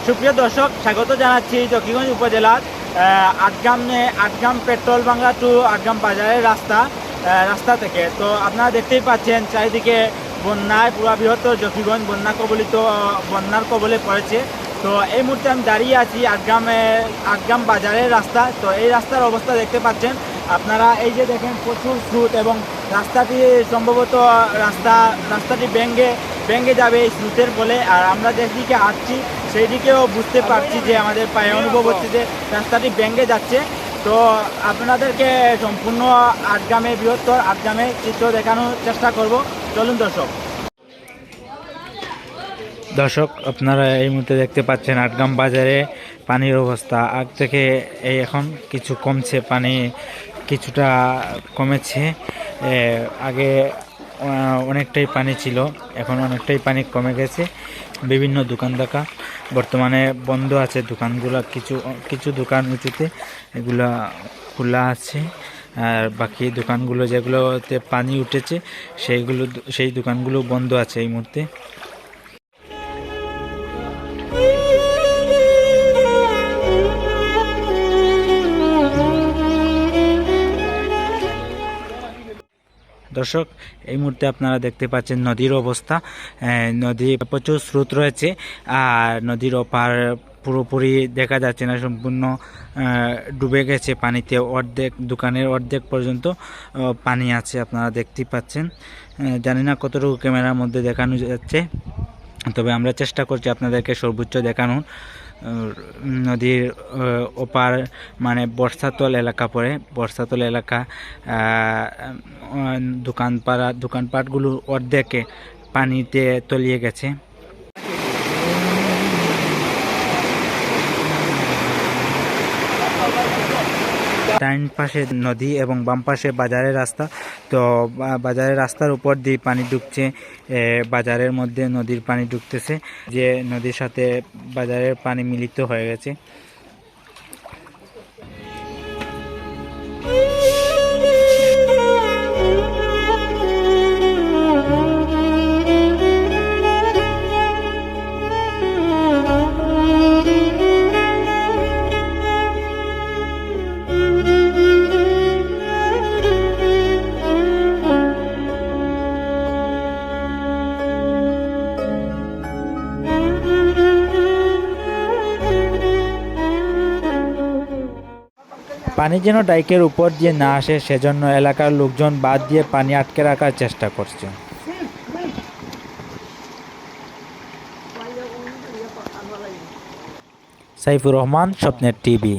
সুপ্রিয় দর্শক, স্বাগত জানাচ্ছি জকিগঞ্জ উপজেলার আটগ্রাম পেট্রোল বাংলা টু আটগ্রাম বাজারের রাস্তা থেকে। তো আপনারা দেখতেই পাচ্ছেন চারিদিকে বন্যায় পুরা বৃহত্তর জকিগঞ্জ বন্যার কবলে পড়েছে। তো এই মুহূর্তে আমি দাঁড়িয়ে আছি আটগ্রাম বাজারের রাস্তা। তো এই রাস্তার অবস্থা দেখতে পাচ্ছেন আপনারা, এই যে দেখেন প্রচুর স্রোত এবং রাস্তাটি সম্ভবত রাস্তাটি ভেঙে যাবে এই স্রোতের ফলে। আর আমরা যেদিকে হাঁটছি সেই দিকেও বুঝতে পারছি যে আমাদের পায়ে অনুভব হচ্ছে যে রাস্তাটি ভেঙে যাচ্ছে। তো আপনাদেরকে সম্পূর্ণ বৃহত্তর আটগ্রামের চিত্র দেখানোর চেষ্টা করব। চলুন দর্শক, আপনারা এই মুহূর্তে দেখতে পাচ্ছেন আটগ্রাম বাজারে পানির অবস্থা আগ থেকে এখন কিছু কমছে, পানি কিছুটা কমেছে। আগে অনেকটাই পানি ছিল, এখন অনেকটাই পানি কমে গেছে। বিভিন্ন দোকান বর্তমানে বন্ধ আছে দোকানগুলো, কিছু দোকান উঁচুতে এগুলা খোলা আছে, আর বাকি দোকানগুলো যেগুলোতে পানি উঠেছে সেই দোকানগুলো বন্ধ আছে এই মুহূর্তে। দর্শক, এই মুহূর্তে আপনারা দেখতে পাচ্ছেন নদীর অবস্থা। নদী প্রচুর স্রোত রয়েছে, আর নদীর ওপার পুরোপুরি দেখা যাচ্ছে না, সম্পূর্ণ ডুবে গেছে পানিতে। দোকানের অর্ধেক পর্যন্ত পানি আছে, আপনারা দেখতেই পাচ্ছেন। জানি না কতটুকু ক্যামেরার মধ্যে দেখানো যাচ্ছে, তবে আমরা চেষ্টা করছি আপনাদেরকে সর্বোচ্চ দেখানোর। নদীর ওপার মানে বর্ষাতল এলাকা পড়ে, বর্ষাতল এলাকা। দোকানপাটগুলো অর্ধেকে পানিতে তলিয়ে গেছে। ডান পাশে নদী এবং বাম পাশে বাজারের রাস্তা। তো বাজারের রাস্তার উপর দিয়ে পানি ঢুকছে, বাজারের মধ্যে নদীর পানি ঢুকতেছে, যে নদীর সাথে বাজারের পানি মিলিত হয়ে গেছে। পানি যেন ডাইকের উপর দিয়ে না আসে, সেজন্য এলাকার লোকজন বাঁধ দিয়ে পানি আটকে রাখার চেষ্টা করছে। সাইফুর রহমান, স্বপ্নের টিভি।